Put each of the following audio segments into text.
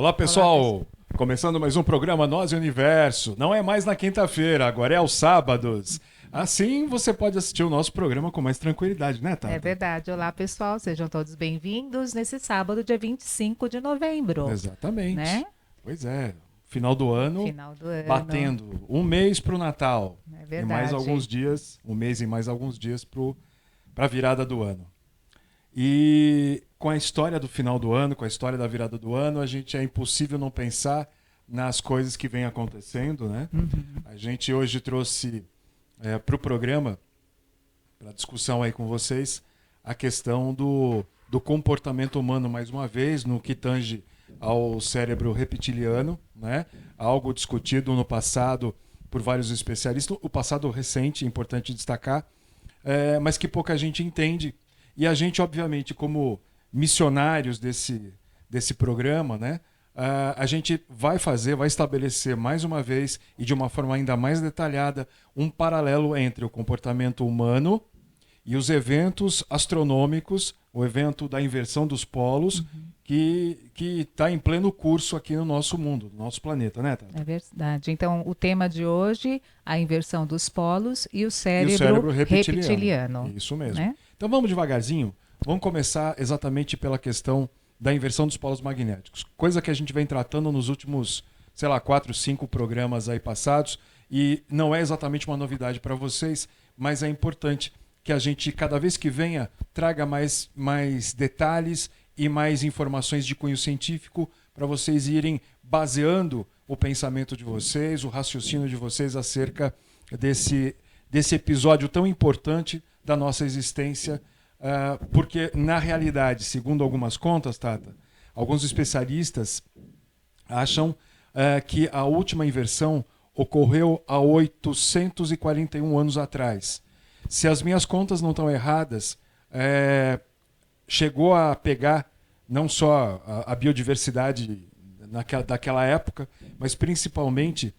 Olá, pessoal! Começando mais um programa Nós e o Universo. Não é mais na quinta-feira, agora é aos sábados. Assim você pode assistir o nosso programa com mais tranquilidade, né, Tata? É verdade. Olá, pessoal. Sejam todos bem-vindos nesse sábado, dia 25 de novembro, Exatamente. né? Pois é, final do ano, Final do ano. batendo um mês para o Natal É e mais alguns verdade. dias, um mês e mais alguns dias para a virada do ano. E com a história do final do ano, com a história da virada do ano, a gente é impossível não pensar nas coisas que vêm acontecendo, né? Uhum. A gente hoje trouxe para o programa, para discussão aí com vocês, a questão do comportamento humano, mais uma vez, no que tange ao cérebro reptiliano, né? Algo discutido no passado por vários especialistas, o passado recente, é importante destacar, mas que pouca gente entende. E a gente, obviamente, como missionários desse programa, né? A gente vai estabelecer mais uma vez e de uma forma ainda mais detalhada um paralelo entre o comportamento humano e os eventos astronômicos, o evento da inversão dos polos, Uhum. que está em pleno curso aqui no nosso mundo, no nosso planeta, né, Tata? É verdade. Então, o tema de hoje, a inversão dos polos e o E o cérebro cérebro reptiliano. reptiliano, Isso mesmo. né? Então vamos devagarzinho. Vamos começar exatamente pela questão da inversão dos polos magnéticos. Coisa que a gente vem tratando nos últimos, sei lá, 4, 5 programas aí passados. E não é exatamente uma novidade para vocês, mas é importante que a gente, cada vez que venha, traga mais detalhes e mais informações de cunho científico para vocês irem baseando o pensamento de vocês, o raciocínio de vocês acerca desse episódio tão importante da nossa existência, porque, na realidade, segundo algumas contas, Tata, alguns especialistas acham que a última inversão ocorreu há 841 anos atrás. Se as minhas contas não estão erradas, chegou a pegar não só a biodiversidade daquela época, mas principalmente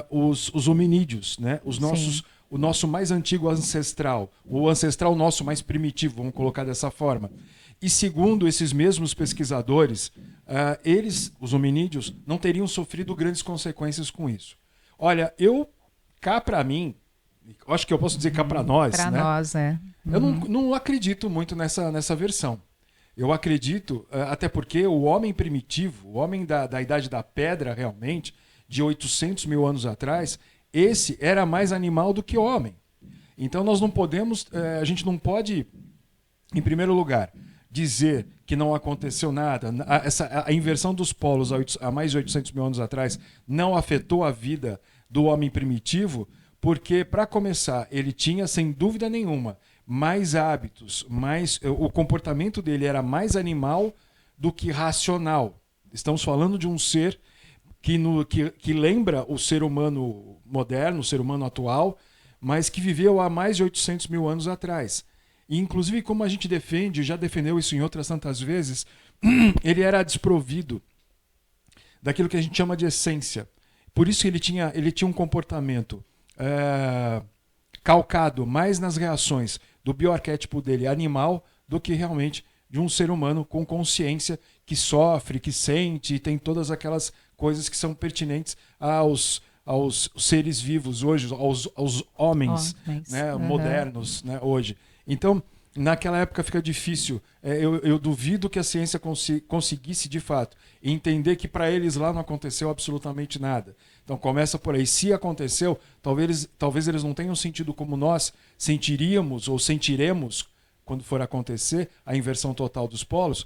os hominídeos, né? Sim. O nosso mais antigo ancestral, o ancestral nosso mais primitivo, vamos colocar dessa forma. E segundo esses mesmos pesquisadores, eles, os hominídeos, não teriam sofrido grandes consequências com isso. Olha, cá para mim, acho que eu posso dizer cá para Uhum. nós, Para né? nós, é. Eu Uhum. não acredito muito nessa versão. Eu acredito, até porque o homem primitivo, o homem da Idade da Pedra, realmente, de 800 mil anos atrás, esse era mais animal do que homem. Então nós não podemos, a gente não pode, em primeiro lugar, dizer que não aconteceu nada. A inversão dos polos há mais de 800 mil anos atrás não afetou a vida do homem primitivo, porque, para começar, ele tinha, sem dúvida nenhuma, mais hábitos, o comportamento dele era mais animal do que racional. Estamos falando de um ser que lembra o ser humano moderno, o ser humano atual, mas que viveu há mais de 800 mil anos atrás. E, inclusive, como a gente defende, já defendeu isso em outras tantas vezes, ele era desprovido daquilo que a gente chama de essência. Por isso ele tinha um comportamento calcado mais nas reações do bioarquétipo dele animal do que realmente de um ser humano com consciência que sofre, que sente e tem todas aquelas coisas que são pertinentes aos seres vivos hoje, aos homens, Homens. né, Uhum. modernos, né, hoje. Então, naquela época fica difícil. Eu duvido que a ciência conseguisse, de fato, entender que para eles lá não aconteceu absolutamente nada. Então começa por aí. Se aconteceu, talvez eles não tenham sentido como nós sentiríamos ou sentiremos quando for acontecer a inversão total dos polos,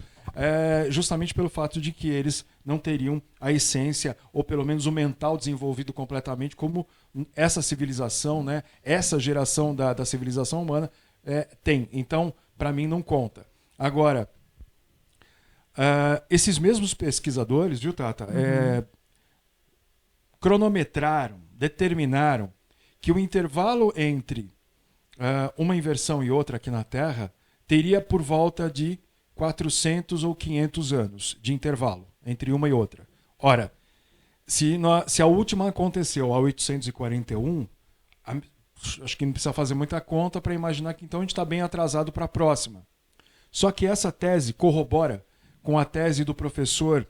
justamente pelo fato de que eles não teriam a essência, ou pelo menos o mental desenvolvido completamente, como essa civilização, né, essa geração da civilização humana tem. Então, para mim, não conta. Agora, esses mesmos pesquisadores, viu, Tata, Uhum. cronometraram, determinaram que o intervalo entre uma inversão e outra aqui na Terra teria por volta de 400 ou 500 anos de intervalo entre uma e outra. Ora, se a última aconteceu a 841, acho que não precisa fazer muita conta para imaginar que então a gente está bem atrasado para a próxima. Só que essa tese corrobora com a tese do professor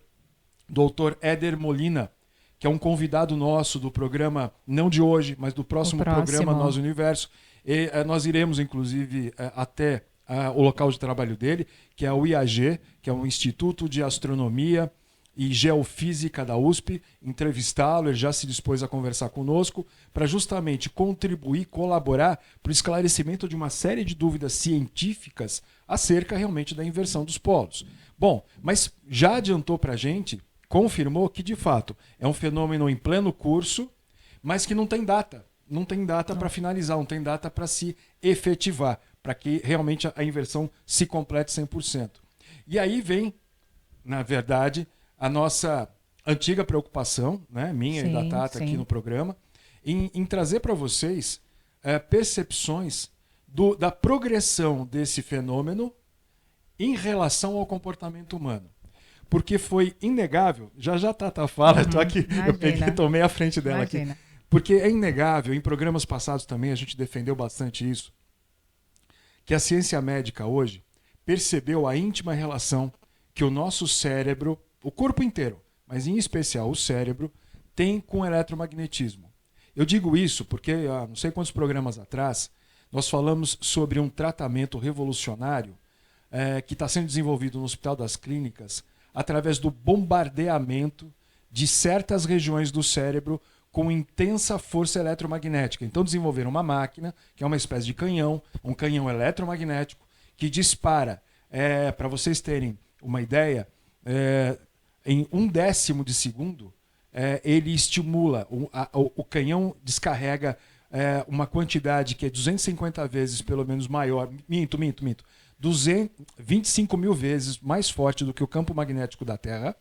Dr. Éder Molina, que é um convidado nosso do programa, não de hoje, mas do próximo programa Nós Universo. E, nós iremos, inclusive, até o local de trabalho dele, que é o IAG, que é o Instituto de Astronomia e Geofísica da USP, entrevistá-lo, ele já se dispôs a conversar conosco, para justamente contribuir, colaborar para o esclarecimento de uma série de dúvidas científicas acerca realmente da inversão dos polos. Bom, mas já adiantou para a gente, confirmou que de fato é um fenômeno em pleno curso, mas que não tem data. Não tem data para finalizar, não tem data para se efetivar, para que realmente a inversão se complete 100%. E aí vem, na verdade, a nossa antiga preocupação, né, minha e da Tata aqui no programa, em trazer para vocês percepções da progressão desse fenômeno em relação ao comportamento humano. Porque foi inegável, já Tata fala, eu tô aqui, eu tomei a frente dela aqui. Porque é inegável, em programas passados também a gente defendeu bastante isso, que a ciência médica hoje percebeu a íntima relação que o nosso cérebro, o corpo inteiro, mas em especial o cérebro, tem com o eletromagnetismo. Eu digo isso porque, há não sei quantos programas atrás, nós falamos sobre um tratamento revolucionário que está sendo desenvolvido no Hospital das Clínicas através do bombardeamento de certas regiões do cérebro com intensa força eletromagnética. Então desenvolveram uma máquina, que é uma espécie de canhão, um canhão eletromagnético, que dispara, para vocês terem uma ideia, em 1/10 de segundo, ele estimula, o canhão descarrega uma quantidade que é 250 vezes pelo menos maior, 25 mil vezes mais forte do que o campo magnético da Terra,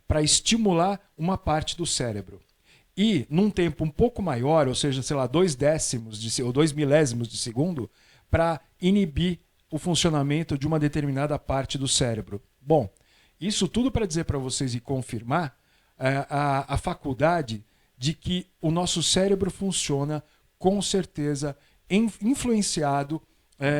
para estimular uma parte do cérebro. E num tempo um pouco maior, ou seja, sei lá, 0,2 ou 2 milésimos de segundo, para inibir o funcionamento de uma determinada parte do cérebro. Bom, isso tudo para dizer para vocês e confirmar a faculdade de que o nosso cérebro funciona com certeza influenciado,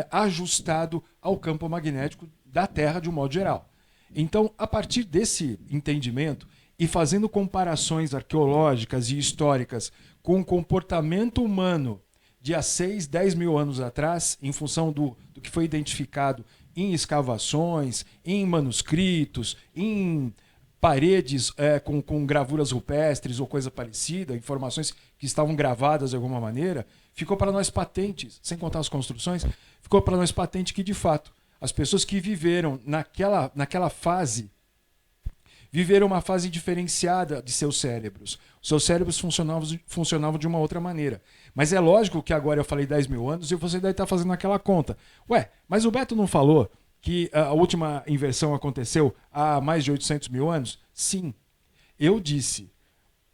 ajustado ao campo magnético da Terra de um modo geral. Então, a partir desse entendimento, e fazendo comparações arqueológicas e históricas com o comportamento humano de há 6, 10 mil anos atrás, em função do que foi identificado em escavações, em manuscritos, em paredes com gravuras rupestres ou coisa parecida, informações que estavam gravadas de alguma maneira, ficou para nós patente, sem contar as construções, ficou para nós patente que, de fato, as pessoas que viveram naquela fase viveram uma fase diferenciada de seus cérebros. Os seus cérebros funcionavam de uma outra maneira. Mas é lógico que agora eu falei 10 mil anos e você deve estar fazendo aquela conta. Ué, mas o Beto não falou que a última inversão aconteceu há mais de 800 mil anos? Sim. Eu disse.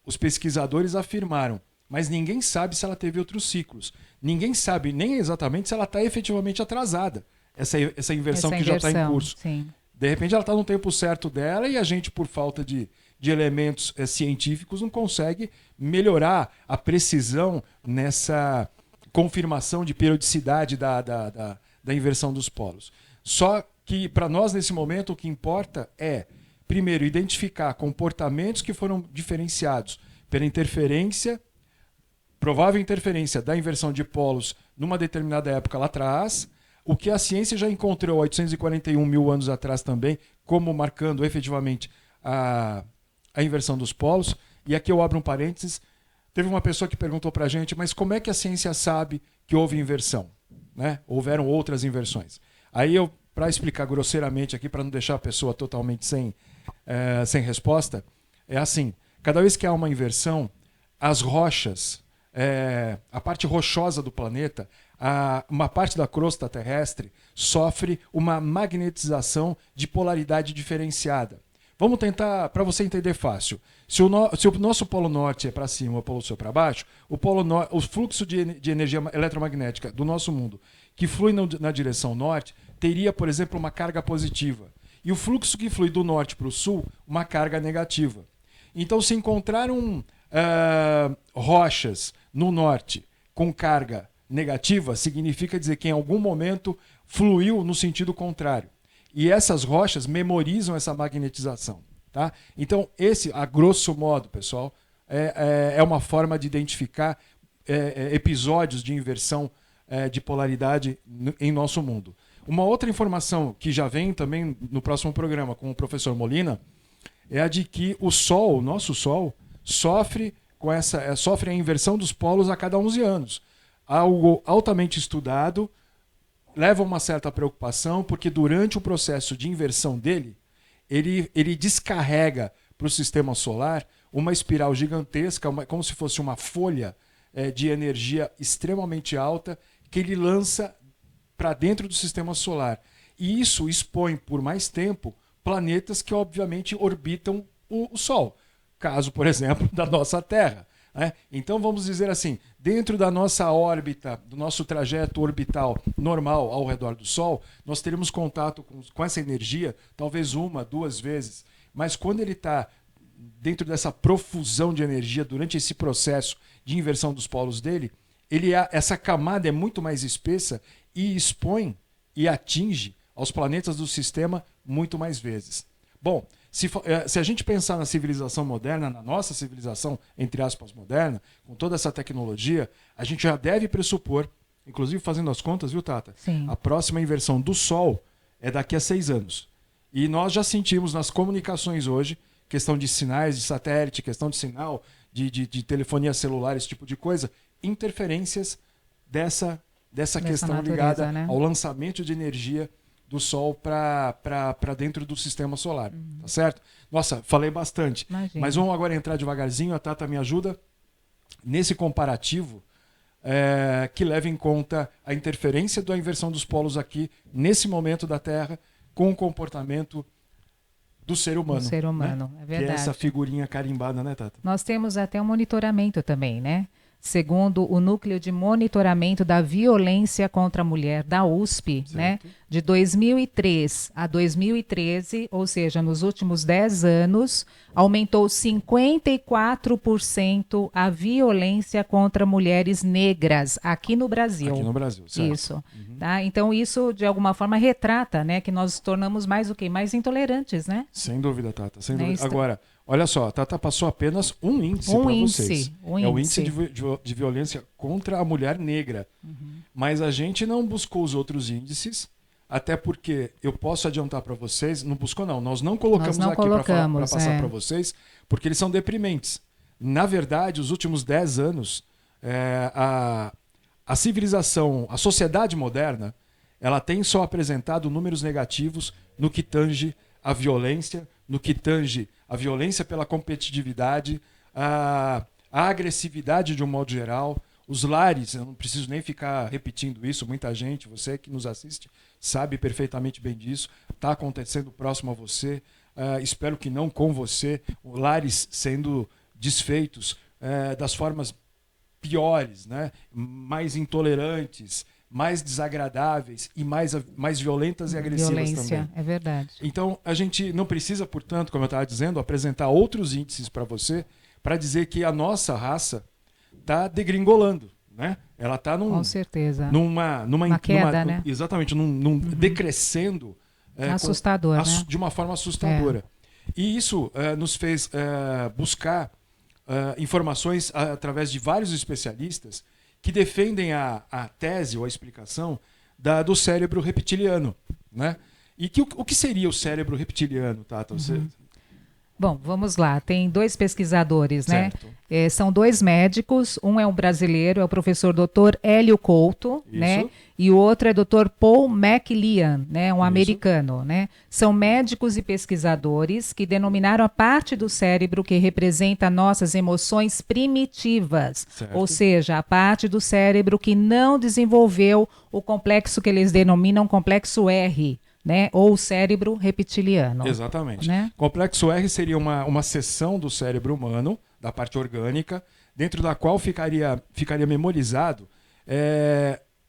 Os pesquisadores afirmaram. Mas ninguém sabe se ela teve outros ciclos. Ninguém sabe nem exatamente se ela está efetivamente atrasada. Essa inversão que já está em curso. Sim. De repente ela está no tempo certo dela e a gente, por falta de elementos científicos, não consegue melhorar a precisão nessa confirmação de periodicidade da inversão dos polos. Só que, para nós, nesse momento, o que importa é, primeiro, identificar comportamentos que foram diferenciados pela interferência, provável interferência da inversão de polos numa determinada época lá atrás, o que a ciência já encontrou 841 mil anos atrás também, como marcando efetivamente a inversão dos polos. E aqui eu abro um parênteses. Teve uma pessoa que perguntou para a gente, mas como é que a ciência sabe que houve inversão? Né? Houveram outras inversões. Aí eu, para explicar grosseiramente aqui, para não deixar a pessoa totalmente sem resposta, é assim, cada vez que há uma inversão, as rochas, a parte rochosa do planeta, uma parte da crosta terrestre sofre uma magnetização de polaridade diferenciada. Vamos tentar, para você entender fácil. Se o nosso polo norte é para cima ou o polo sul para baixo, o fluxo de energia eletromagnética do nosso mundo que flui na direção norte teria, por exemplo, uma carga positiva. E o fluxo que flui do norte para o sul, uma carga negativa. Então, se encontraram rochas no norte com carga negativa, significa dizer que em algum momento fluiu no sentido contrário. E essas rochas memorizam essa magnetização. Tá? Então, esse, a grosso modo, pessoal, é uma forma de identificar episódios de inversão de polaridade em nosso mundo. Uma outra informação que já vem também no próximo programa com o professor Molina é a de que o Sol, o nosso Sol, sofre a inversão dos polos a cada 11 anos. Algo altamente estudado, leva uma certa preocupação, porque durante o processo de inversão dele, ele descarrega para o sistema solar uma espiral gigantesca, como se fosse uma folha de energia extremamente alta, que ele lança para dentro do sistema solar. E isso expõe por mais tempo planetas que, obviamente, orbitam o Sol. Caso, por exemplo, da nossa Terra. Né? Então, vamos dizer assim, dentro da nossa órbita, do nosso trajeto orbital normal ao redor do Sol, nós teremos contato com essa energia, talvez 1, 2 vezes. Mas quando ele está dentro dessa profusão de energia durante esse processo de inversão dos polos dele, essa camada é muito mais espessa e expõe e atinge aos planetas do sistema muito mais vezes. Bom, se a gente pensar na civilização moderna, na nossa civilização, entre aspas, moderna, com toda essa tecnologia, a gente já deve pressupor, inclusive fazendo as contas, viu, Tata? Sim. A próxima inversão do Sol é daqui a 6 anos. E nós já sentimos nas comunicações hoje, questão de sinais de satélite, questão de sinal de telefonia celular, esse tipo de coisa, interferências dessa questão natureza, ligada, né? ao lançamento de energia do Sol para dentro do sistema solar. Tá certo? Nossa, falei bastante. Imagina. Mas vamos agora entrar devagarzinho. A Tata me ajuda nesse comparativo que leva em conta a interferência da inversão dos polos aqui, nesse momento da Terra, com o comportamento do ser humano. Do ser humano, né? é verdade. Que é essa figurinha carimbada, né, Tata? Nós temos até um monitoramento também, né? Segundo o Núcleo de Monitoramento da Violência contra a Mulher da USP, né? De 2003 a 2013, ou seja, nos últimos 10 anos, aumentou 54% a violência contra mulheres negras aqui no Brasil. Aqui no Brasil, certo. Isso. Tá? Então, isso, de alguma forma, retrata, né? Que nós tornamos mais o quê? Mais intolerantes, né? Sem dúvida, Tata. Sem Né? dúvida. Agora, olha só, a Tata passou apenas um índice para vocês. Um é o índice. índice de violência contra a mulher negra. Mas a gente não buscou os outros índices, até porque eu posso adiantar para vocês, não buscou não, nós não colocamos aqui para passar para vocês, porque eles são deprimentes. Na verdade, os últimos 10 anos, a civilização, a sociedade moderna, ela tem só apresentado números negativos no que tange a violência, no que tange a violência pela competitividade, a agressividade de um modo geral, os lares, eu não preciso nem ficar repetindo isso, muita gente, você que nos assiste, sabe perfeitamente bem disso, está acontecendo próximo a você, espero que não com você, lares sendo desfeitos das formas piores, né? Mais intolerantes, mais desagradáveis e mais violentas e agressivas Violência, também. é verdade. Então, a gente não precisa, portanto, como eu estava dizendo, apresentar outros índices para você, para dizer que a nossa raça está degringolando, né? Ela está Com certeza. numa queda, né? Exatamente, decrescendo Assustador, né? de uma forma assustadora. E isso nos fez buscar informações através de vários especialistas que defendem a tese ou a explicação do cérebro reptiliano, né? E o que seria o cérebro reptiliano, Tata? Bom, vamos lá. Tem 2 pesquisadores, Certo. né? São 2 médicos. Um é um brasileiro, é o professor Dr. Hélio Couto, Isso. né? E o outro é Dr. Paul McLean, né? Um americano, né? São médicos e pesquisadores que denominaram a parte do cérebro que representa nossas emoções primitivas, Certo. ou seja, a parte do cérebro que não desenvolveu o complexo que eles denominam complexo R, né? Ou o cérebro reptiliano. Exatamente. Né? Complexo R seria uma seção do cérebro humano, da parte orgânica, dentro da qual ficaria memorizado,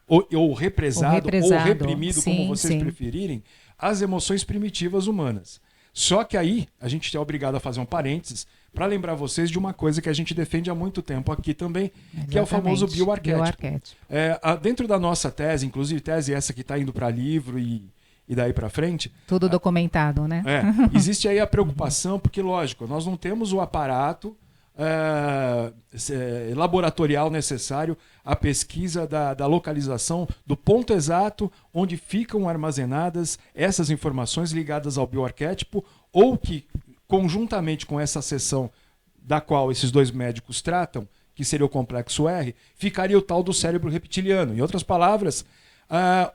ou represado, ou reprimido, sim, como vocês sim. preferirem, as emoções primitivas humanas. Só que aí a gente é obrigado a fazer um parênteses para lembrar vocês de uma coisa que a gente defende há muito tempo aqui também, que é o famoso bioarquétipo. Dentro da nossa tese, inclusive tese essa que está indo para livro e e daí para frente. Tudo documentado, né? Existe aí a preocupação, porque, lógico, nós não temos o aparato laboratorial necessário à pesquisa da localização do ponto exato onde ficam armazenadas essas informações ligadas ao bioarquétipo, ou que, conjuntamente com essa seção da qual esses dois médicos tratam, que seria o complexo R, ficaria o tal do cérebro reptiliano. Em outras palavras,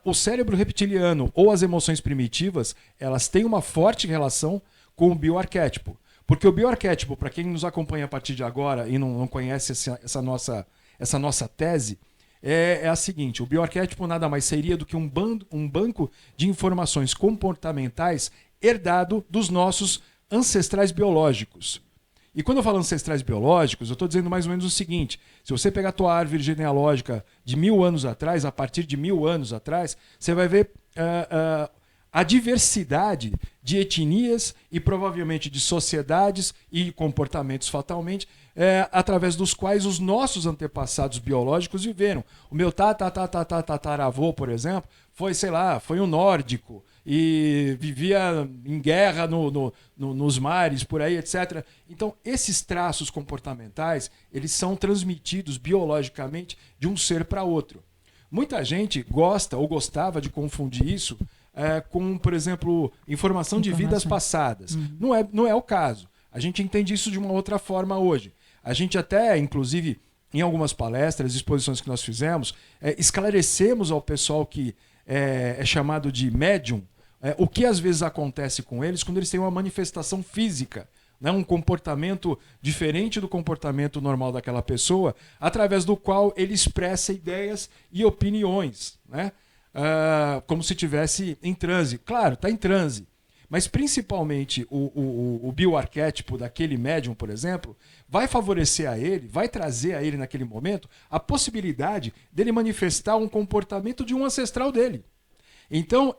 o cérebro reptiliano ou as emoções primitivas, elas têm uma forte relação com o bioarquétipo. Porque o bioarquétipo, para quem nos acompanha a partir de agora e não conhece essa nossa tese, é a seguinte: o bioarquétipo nada mais seria do que um banco de informações comportamentais herdado dos nossos ancestrais biológicos. E quando eu falo ancestrais biológicos, eu estou dizendo mais ou menos o seguinte: se você pegar a tua árvore genealógica de 1000 anos atrás, a partir de 1000 anos atrás, você vai ver a diversidade de etnias e provavelmente de sociedades e comportamentos fatalmente, através dos quais os nossos antepassados biológicos viveram. O meu tataravô, por exemplo, foi um nórdico e vivia em guerra nos mares, por aí, etc. Então, esses traços comportamentais, eles são transmitidos biologicamente de um ser para outro. Muita gente gosta ou gostava de confundir isso com, por exemplo, informação de vidas passadas. Não é o caso. A gente entende isso de uma outra forma hoje. A gente até, inclusive, em algumas palestras, exposições que nós fizemos, esclarecemos ao pessoal que é chamado de médium, o que às vezes acontece com eles quando eles têm uma manifestação física, né? Um comportamento diferente do comportamento normal daquela pessoa, através do qual ele expressa ideias e opiniões, né? Como se estivesse em transe. Claro, está em transe. Mas principalmente o bioarquétipo daquele médium, por exemplo, vai favorecer a ele, vai trazer a ele naquele momento a possibilidade dele manifestar um comportamento de um ancestral dele. Então,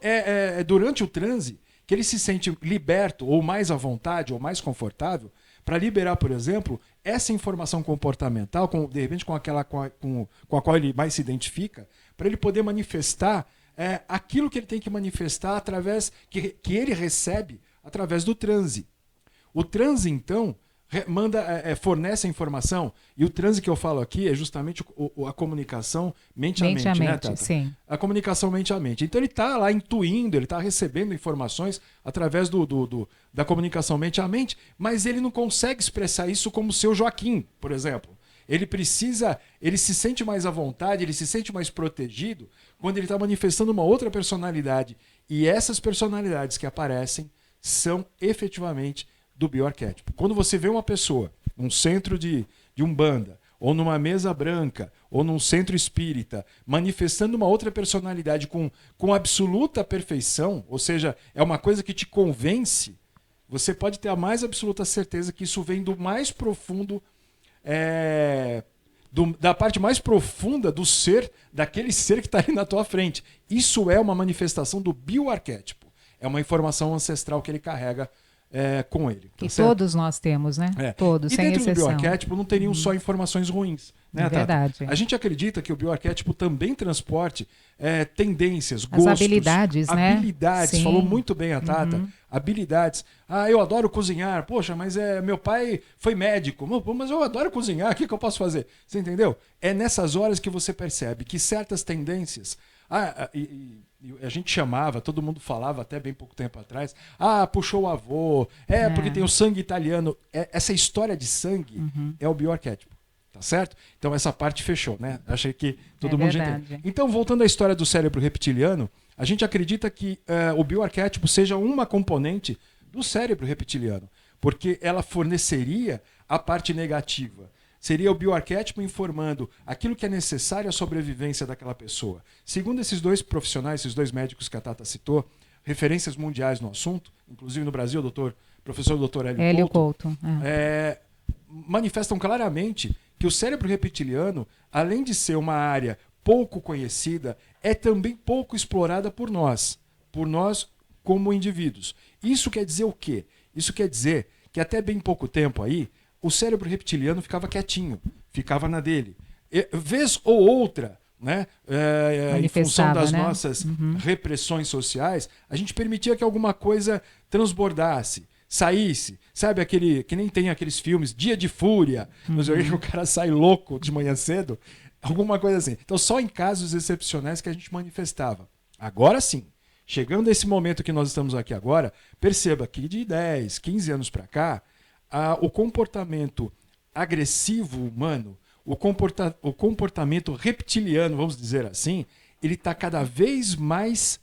durante o transe que ele se sente liberto, ou mais à vontade, ou mais confortável, para liberar, por exemplo, essa informação comportamental, de repente com a qual ele mais se identifica, para ele poder manifestar aquilo que ele tem que manifestar através que ele recebe através do transe. O transe, então, fornece a informação, e o transe que eu falo aqui é justamente a comunicação mente a mente, né, Tata? Sim. A comunicação mente a mente. Então ele está lá intuindo, ele está recebendo informações através da comunicação mente a mente, mas ele não consegue expressar isso como o seu Joaquim, por exemplo. Ele se sente mais à vontade, ele se sente mais protegido quando ele está manifestando uma outra personalidade. E essas personalidades que aparecem são efetivamente do bioarquétipo. Quando você vê uma pessoa num centro de umbanda, ou numa mesa branca, ou num centro espírita, manifestando uma outra personalidade com absoluta perfeição, ou seja, é uma coisa que te convence, você pode ter a mais absoluta certeza que isso vem do mais profundo, da parte mais profunda do ser, daquele ser que está ali na tua frente. Isso é uma manifestação do bioarquétipo. É uma informação ancestral que ele carrega com ele. Que todos nós temos, né? Todos, sem exceção. E dentro do bioarquétipo não teriam só informações ruins. Né, é verdade. Tata? A gente acredita que o bioarquétipo também transporte tendências, gostos, habilidades, né? Habilidades, falou muito bem a Tata. Habilidades. Eu adoro cozinhar. Poxa, mas meu pai foi médico. Mas eu adoro cozinhar. O que eu posso fazer? Você entendeu? É nessas horas que você percebe que certas tendências... a gente chamava, todo mundo falava até bem pouco tempo atrás, puxou o avô, porque tem o sangue italiano. Essa história de sangue é o bioarquétipo, tá certo? Então essa parte fechou, né? Achei que todo mundo já entende. Então, voltando à história do cérebro reptiliano, a gente acredita que o bioarquétipo seja uma componente do cérebro reptiliano, porque ela forneceria a parte negativa. Seria o bioarquétipo informando aquilo que é necessário à sobrevivência daquela pessoa. Segundo esses dois profissionais, esses dois médicos que a Tata citou, referências mundiais no assunto, inclusive no Brasil, professor Dr. Hélio Couto, manifestam claramente que o cérebro reptiliano, além de ser uma área pouco conhecida, é também pouco explorada por nós como indivíduos. Isso quer dizer o quê? Isso quer dizer que até bem pouco tempo aí, o cérebro reptiliano ficava quietinho, ficava na dele. Vez ou outra, né? Em função das nossas repressões sociais, a gente permitia que alguma coisa transbordasse, saísse. Sabe aquele que nem tem aqueles filmes, Dia de Fúria, nos que o cara sai louco de manhã cedo, alguma coisa assim. Então só em casos excepcionais que a gente manifestava. Agora sim, chegando a esse momento que nós estamos aqui agora, perceba que de 10, 15 anos para cá, o comportamento agressivo humano, o comportamento reptiliano, vamos dizer assim, ele está cada vez mais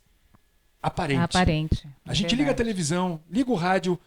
aparente. A gente liga a televisão, liga o rádio,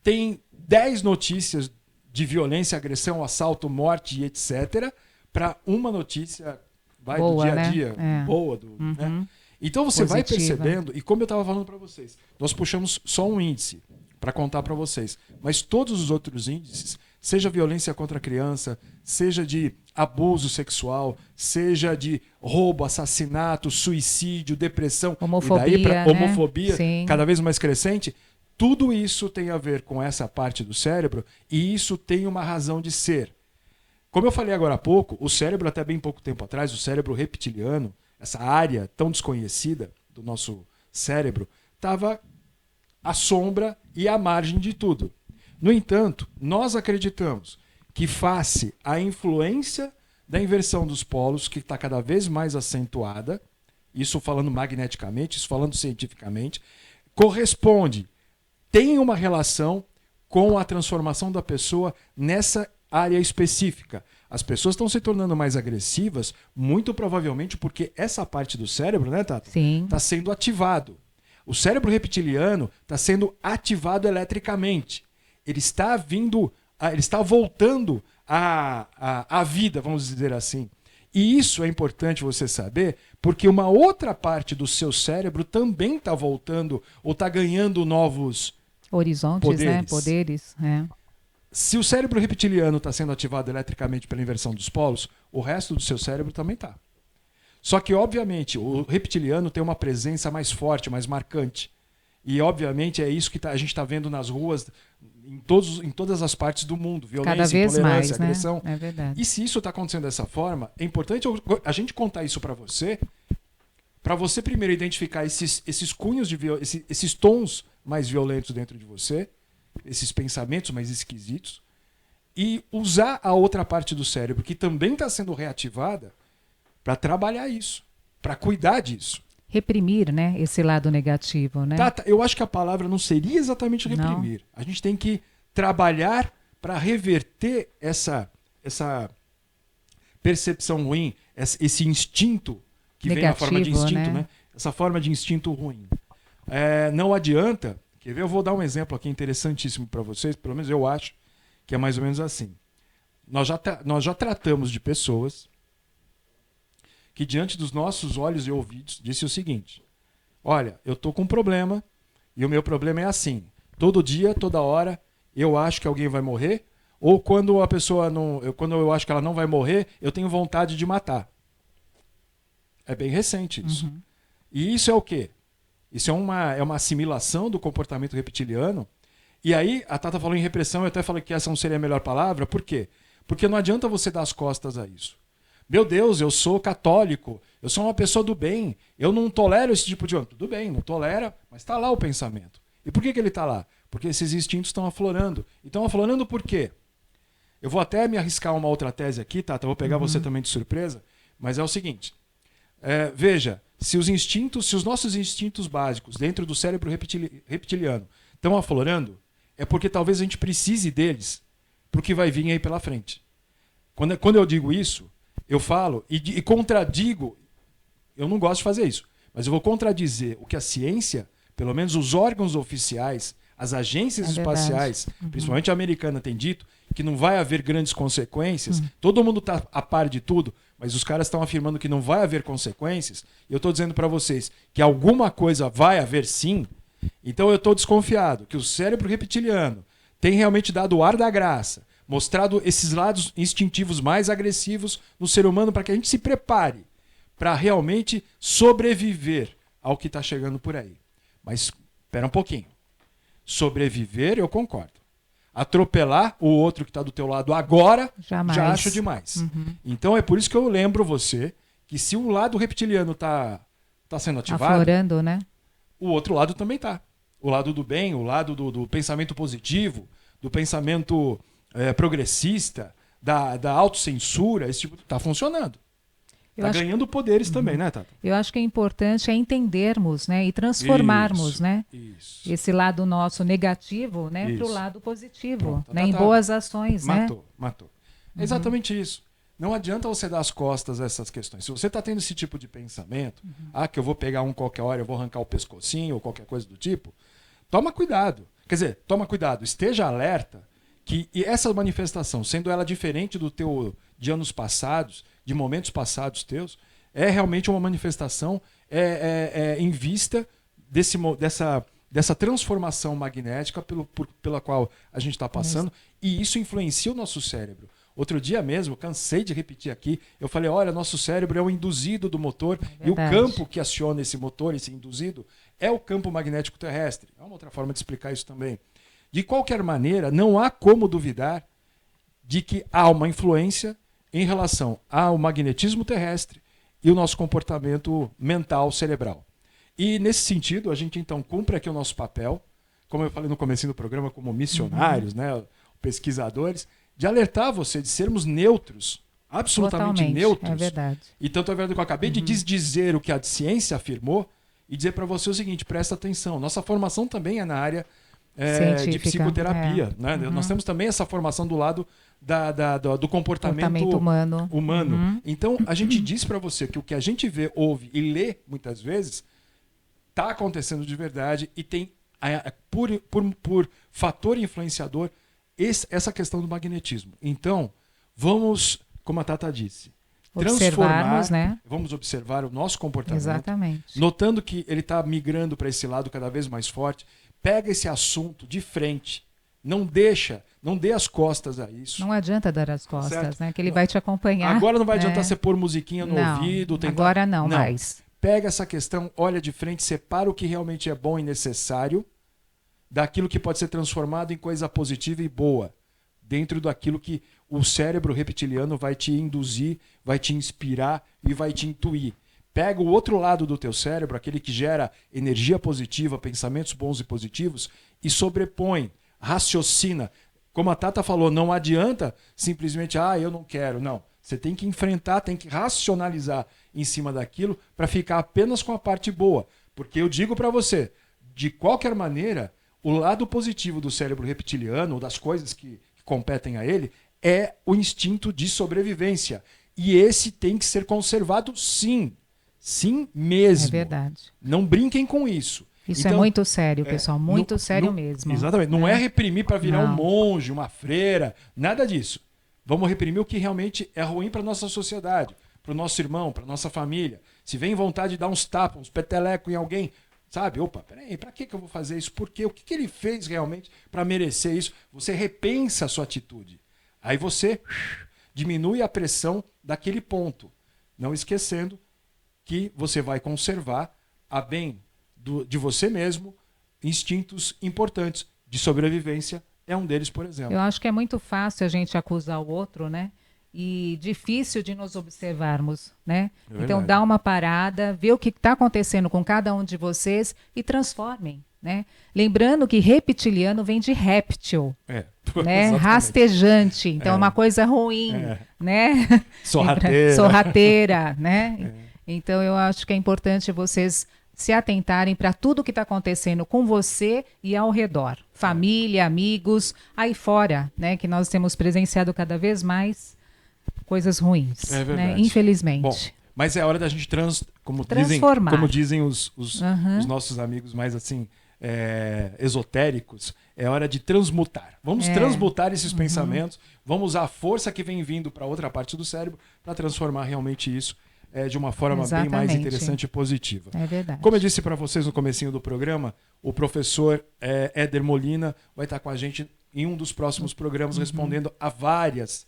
tem 10 notícias de violência, agressão, assalto, morte e etc. para uma notícia boa, do dia a dia, boa. Né? Então você vai percebendo, e como eu estava falando para vocês, nós puxamos só um índice para contar para vocês, mas todos os outros índices, seja violência contra a criança, seja de abuso sexual, seja de roubo, assassinato, suicídio, depressão, homofobia, e daí homofobia cada vez mais crescente, tudo isso tem a ver com essa parte do cérebro e isso tem uma razão de ser. Como eu falei agora há pouco, o cérebro, até bem pouco tempo atrás, o cérebro reptiliano, essa área tão desconhecida do nosso cérebro, estava à sombra e à margem de tudo. No entanto, nós acreditamos que face à influência da inversão dos polos, que está cada vez mais acentuada, isso falando magneticamente, isso falando cientificamente, corresponde, tem uma relação com a transformação da pessoa nessa área específica. As pessoas estão se tornando mais agressivas, muito provavelmente porque essa parte do cérebro, né, Tata? Está sendo ativado. O cérebro reptiliano está sendo ativado eletricamente. Ele está voltando à vida, vamos dizer assim. E isso é importante você saber, porque uma outra parte do seu cérebro também está voltando ou está ganhando novos horizontes, poderes. Poderes. Se o cérebro reptiliano está sendo ativado eletricamente pela inversão dos polos, o resto do seu cérebro também está. Só que, obviamente, o reptiliano tem uma presença mais forte, mais marcante. E, obviamente, é isso que a gente está vendo nas ruas, em todas as partes do mundo. Violência, cada vez intolerância, mais, agressão. Né? É verdade. E se isso está acontecendo dessa forma, é importante a gente contar isso para você primeiro identificar esses cunhos, esses tons mais violentos dentro de você, esses pensamentos mais esquisitos, e usar a outra parte do cérebro, que também está sendo reativada, para trabalhar isso, para cuidar disso. Reprimir, né? Esse lado negativo, né? Tata, eu acho que a palavra não seria exatamente reprimir. Não. A gente tem que trabalhar para reverter essa percepção ruim, esse instinto que negativo, vem na forma de instinto, né? Essa forma de instinto ruim. Não adianta. Quer ver? Eu vou dar um exemplo aqui interessantíssimo para vocês, pelo menos eu acho que é mais ou menos assim. Nós já tratamos de pessoas que diante dos nossos olhos e ouvidos disse o seguinte: olha, eu tô com um problema e o meu problema é assim, todo dia, toda hora eu acho que alguém vai morrer, ou quando a pessoa quando eu acho que ela não vai morrer, eu tenho vontade de matar. É bem recente isso. E isso é o quê? Isso é uma assimilação do comportamento reptiliano. E aí, a Tata falou em repressão, eu até falei que essa não seria a melhor palavra. Por quê? Porque não adianta você dar as costas a isso. Meu Deus, eu sou católico, eu sou uma pessoa do bem, eu não tolero esse tipo de... Tudo bem, não tolera, mas está lá o pensamento. E por que ele está lá? Porque esses instintos estão aflorando. E estão aflorando por quê? Eu vou até me arriscar uma outra tese aqui, Tata, vou pegar você também de surpresa, mas é o seguinte. Veja, se os nossos instintos básicos dentro do cérebro reptiliano estão aflorando, é porque talvez a gente precise deles para o que vai vir aí pela frente. Quando eu digo isso, eu falo e contradigo, eu não gosto de fazer isso, mas eu vou contradizer o que a ciência, pelo menos os órgãos oficiais, as agências espaciais, principalmente a americana, tem dito que não vai haver grandes consequências. Todo mundo está a par de tudo, mas os caras estão afirmando que não vai haver consequências. E eu estou dizendo para vocês que alguma coisa vai haver sim. Então eu estou desconfiado que o cérebro reptiliano tem realmente dado o ar da graça, mostrado esses lados instintivos mais agressivos no ser humano para que a gente se prepare para realmente sobreviver ao que está chegando por aí. Mas espera um pouquinho. Sobreviver, eu concordo. Atropelar o outro que está do teu lado agora, jamais. Já acho demais. Então é por isso que eu lembro você que se um lado reptiliano tá sendo ativado, aflorando, né? o outro lado também tá. O lado do bem, o lado do pensamento positivo, do pensamento progressista, da autocensura, esse tipo tá funcionando. Está ganhando poderes também, né, Tata? Eu acho que é importante entendermos, né, e transformarmos, né, esse lado nosso negativo, né, para o lado positivo, né, em boas ações, Matou. É exatamente isso. Não adianta você dar as costas a essas questões. Se você está tendo esse tipo de pensamento, que eu vou pegar um qualquer hora, eu vou arrancar o pescocinho ou qualquer coisa do tipo, toma cuidado. Quer dizer, toma cuidado, esteja alerta que essa manifestação, sendo ela diferente de anos passados, de momentos passados teus, é realmente uma manifestação em vista dessa transformação magnética pela qual a gente está passando, e isso influencia o nosso cérebro. Outro dia mesmo, cansei de repetir aqui, eu falei, olha, nosso cérebro é o induzido do motor, e o campo que aciona esse motor, esse induzido, é o campo magnético terrestre. É uma outra forma de explicar isso também. De qualquer maneira, não há como duvidar de que há uma influência em relação ao magnetismo terrestre e o nosso comportamento mental cerebral. E nesse sentido, a gente então cumpre aqui o nosso papel, como eu falei no comecinho do programa, como missionários, né, pesquisadores, de alertar você de sermos neutros, absolutamente totalmente, neutros. é verdade. E tanto é verdade que eu acabei de desdizer o que a ciência afirmou e dizer para você o seguinte, presta atenção, nossa formação também é na área de psicoterapia. Né? Nós temos também essa formação do lado do comportamento humano. Então, a gente diz para você que o que a gente vê, ouve e lê, muitas vezes, está acontecendo de verdade e tem, por fator influenciador, essa questão do magnetismo. Então, vamos, como a Tata disse, transformar, né? Vamos observar o nosso comportamento, exatamente, notando que ele está migrando para esse lado cada vez mais forte. Pega esse assunto de frente, não dê as costas a isso. Não adianta dar as costas, né? Que ele vai te acompanhar. Agora não vai adiantar você pôr musiquinha no ouvido. Agora não mais. Pega essa questão, olha de frente, separa o que realmente é bom e necessário daquilo que pode ser transformado em coisa positiva e boa, dentro daquilo que o cérebro reptiliano vai te induzir, vai te inspirar e vai te intuir. Pega o outro lado do teu cérebro, aquele que gera energia positiva, pensamentos bons e positivos, e sobrepõe, raciocina. Como a Tata falou, não adianta simplesmente, eu não quero. Não, você tem que enfrentar, tem que racionalizar em cima daquilo para ficar apenas com a parte boa. Porque eu digo para você, de qualquer maneira, o lado positivo do cérebro reptiliano, ou das coisas que competem a ele, é o instinto de sobrevivência. E esse tem que ser conservado, sim. Sim mesmo. É verdade. Não brinquem com isso. Isso então, é muito sério, pessoal. Muito sério mesmo. Exatamente. Não é reprimir para virar um monge, uma freira, nada disso. Vamos reprimir o que realmente é ruim para a nossa sociedade, para o nosso irmão, para a nossa família. Se vem vontade de dar uns tapas, uns petelecos em alguém, sabe? Opa, peraí, para que eu vou fazer isso? Por quê? O que ele fez realmente para merecer isso? Você repensa a sua atitude. Aí você diminui a pressão daquele ponto. Não esquecendo que você vai conservar, a bem de você mesmo, instintos importantes de sobrevivência. É um deles, por exemplo. Eu acho que é muito fácil a gente acusar o outro, né? E difícil de nos observarmos, né? Então dá uma parada, vê o que está acontecendo com cada um de vocês e transformem, né? Lembrando que reptiliano vem de réptil, né? Rastejante, então é uma coisa ruim, né? Sorrateira, né? Então eu acho que é importante vocês se atentarem para tudo que está acontecendo com você e ao redor. Família, amigos, aí fora, né? Que nós temos presenciado cada vez mais coisas ruins, né? Infelizmente. Bom, mas é hora da gente transformar. Como dizem os nossos amigos mais assim esotéricos, é hora de transmutar. Vamos transmutar esses pensamentos, vamos usar a força que vem vindo para outra parte do cérebro para transformar realmente isso de uma forma bem mais interessante e positiva. É verdade. Como eu disse para vocês no comecinho do programa, o professor Éder Molina vai estar com a gente em um dos próximos programas respondendo a várias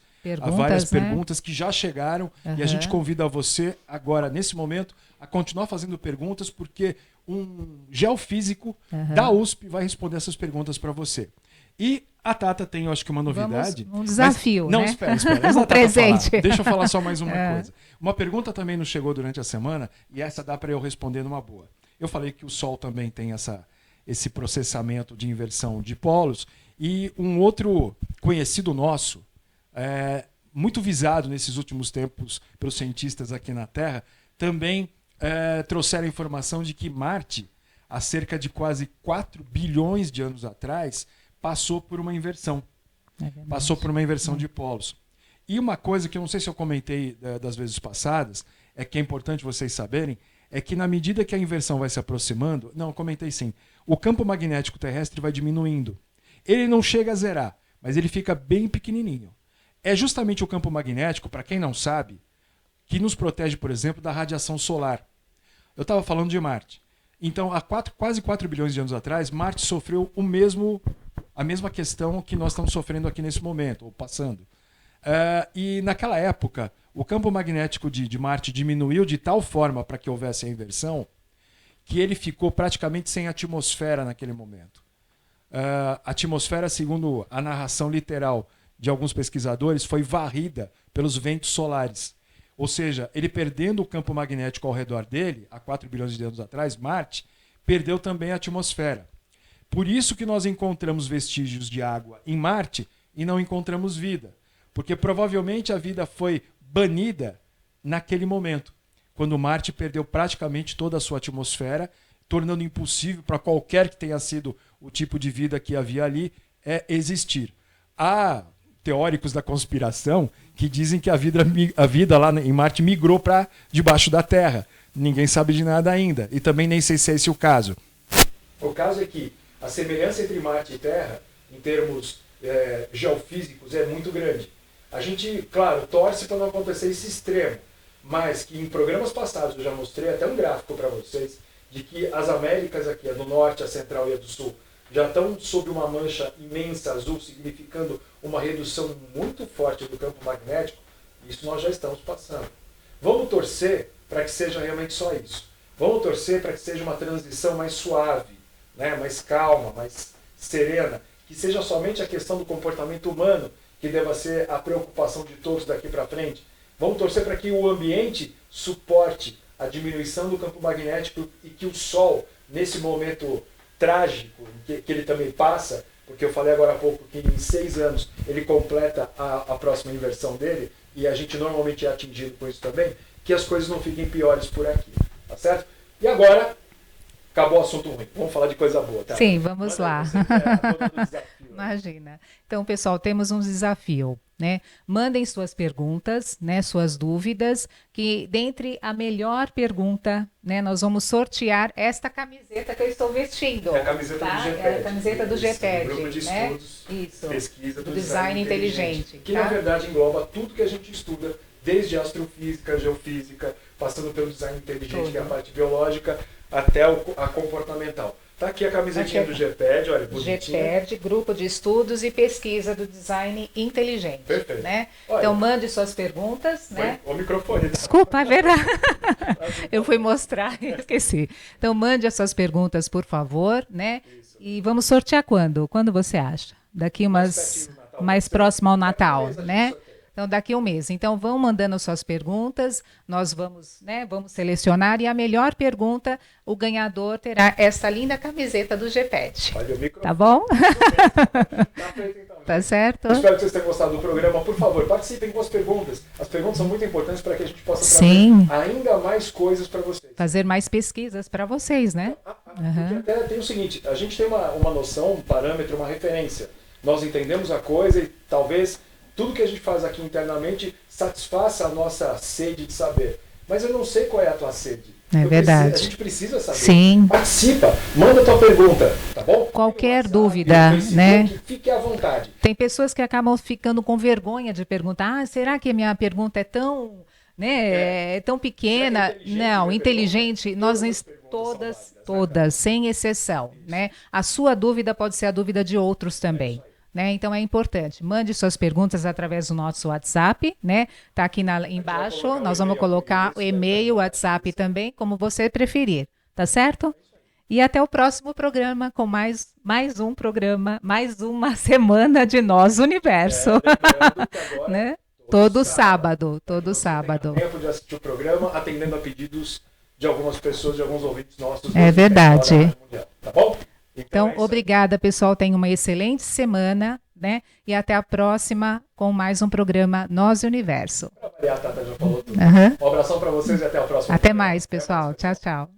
perguntas que já chegaram e a gente convida você agora, nesse momento, a continuar fazendo perguntas, porque um geofísico da USP vai responder essas perguntas para você. E a Tata tem, eu acho que uma novidade. Um desafio, não, né? espera. Um presente. Deixa eu falar só mais uma coisa. Uma pergunta também nos chegou durante a semana, e essa dá para eu responder numa boa. Eu falei que o Sol também tem esse processamento de inversão de polos, e um outro conhecido nosso, muito visado nesses últimos tempos pelos cientistas aqui na Terra, também trouxeram a informação de que Marte, há cerca de quase 4 bilhões de anos atrás, passou por uma inversão. Passou por uma inversão de polos. E uma coisa que eu não sei se eu comentei das vezes passadas, é que é importante vocês saberem, é que na medida que a inversão vai se aproximando, não, eu comentei sim, o campo magnético terrestre vai diminuindo. Ele não chega a zerar, mas ele fica bem pequenininho. É justamente o campo magnético, para quem não sabe, que nos protege, por exemplo, da radiação solar. Eu estava falando de Marte. Então, há quase 4 bilhões de anos atrás, Marte sofreu a mesma questão que nós estamos sofrendo aqui nesse momento, ou passando. E naquela época, o campo magnético de Marte diminuiu de tal forma para que houvesse a inversão, que ele ficou praticamente sem atmosfera naquele momento. A atmosfera, segundo a narração literal de alguns pesquisadores, foi varrida pelos ventos solares. Ou seja, ele perdendo o campo magnético ao redor dele, há 4 bilhões de anos atrás, Marte, perdeu também a atmosfera. Por isso que nós encontramos vestígios de água em Marte e não encontramos vida. Porque provavelmente a vida foi banida naquele momento, quando Marte perdeu praticamente toda a sua atmosfera, tornando impossível para qualquer que tenha sido o tipo de vida que havia ali existir. Há teóricos da conspiração que dizem que a vida lá em Marte migrou para debaixo da Terra. Ninguém sabe de nada ainda. E também nem sei se é esse o caso. O caso é que a semelhança entre Marte e Terra, em termos geofísicos, é muito grande. A gente, claro, torce para não acontecer esse extremo, mas que em programas passados eu já mostrei até um gráfico para vocês, de que as Américas aqui, a do Norte, a Central e a do Sul, já estão sob uma mancha imensa azul, significando uma redução muito forte do campo magnético. Isso nós já estamos passando. Vamos torcer para que seja realmente só isso. Vamos torcer para que seja uma transição mais suave, né? Mais calma, mais serena, que seja somente a questão do comportamento humano que deva ser a preocupação de todos daqui para frente. Vamos torcer para que o ambiente suporte a diminuição do campo magnético e que o Sol, nesse momento trágico que ele também passa, porque eu falei agora há pouco que em 6 anos ele completa a próxima inversão dele, e a gente normalmente é atingido com isso também, que as coisas não fiquem piores por aqui, tá certo? E agora, acabou o assunto ruim, vamos falar de coisa boa, tá? Sim, vamos lá. Imagina. Então, pessoal, temos um desafio, né? Mandem suas perguntas, né, suas dúvidas, que dentre a melhor pergunta, né, nós vamos sortear esta camiseta que eu estou vestindo. É a camiseta do GPED. É a camiseta do GPED, Grupo de né? estudos, Isso. pesquisa do design inteligente. Que, tá? na verdade, engloba tudo que a gente estuda, desde astrofísica, geofísica, passando pelo design inteligente, que é a parte biológica, até a comportamental. Tá aqui a camisetinha do GPED, olha, bonitinha. GPED, Grupo de Estudos e Pesquisa do Design Inteligente. Perfeito. Né? Olha, então, mande suas perguntas, né? O microfone. Desculpa, é verdade. Eu fui mostrar e esqueci. Então, mande as suas perguntas, por favor, né? Isso. E vamos sortear quando? Quando você acha? Daqui mais próximo ao Natal, né? Então, daqui a um mês. Então, vão mandando suas perguntas, nós vamos selecionar, e a melhor pergunta, o ganhador terá essa linda camiseta do GPED. Olha o microfone. Tá bom? Tá feito, então. Tá certo? Eu espero que vocês tenham gostado do programa. Por favor, participem com as perguntas. As perguntas são muito importantes para que a gente possa trazer ainda mais coisas para vocês. Fazer mais pesquisas para vocês, né? Porque até tem o seguinte, a gente tem uma noção, um parâmetro, uma referência. Nós entendemos a coisa e talvez tudo que a gente faz aqui internamente satisfaça a nossa sede de saber. Mas eu não sei qual é a tua sede. É verdade. A gente precisa saber. Sim. Participa, manda a tua pergunta, tá bom? Qualquer dúvida, né? Fique à vontade. Tem pessoas que acabam ficando com vergonha de perguntar, será que a minha pergunta é tão, né, tão pequena? Não, inteligente. Nós todas, sem exceção, né? A sua dúvida pode ser a dúvida de outros também. Né? Então é importante, mande suas perguntas através do nosso WhatsApp, né? Tá aqui embaixo, nós vamos colocar o e-mail, o WhatsApp também, como você preferir, tá certo? E até o próximo programa com mais um programa, mais uma semana de Nós Universo. Lembrando que agora, né? Todo sábado. Tempo de assistir o programa, atendendo a pedidos de algumas pessoas, de alguns ouvintes nossos. É verdade. Mundial, tá bom? Então, é obrigada, pessoal. Tenham uma excelente semana, né? E até a próxima com mais um programa Nós Universo. A Tata já falou tudo. Uhum. Um abração para vocês e até a próxima. Até mais, pessoal. Tchau, tchau.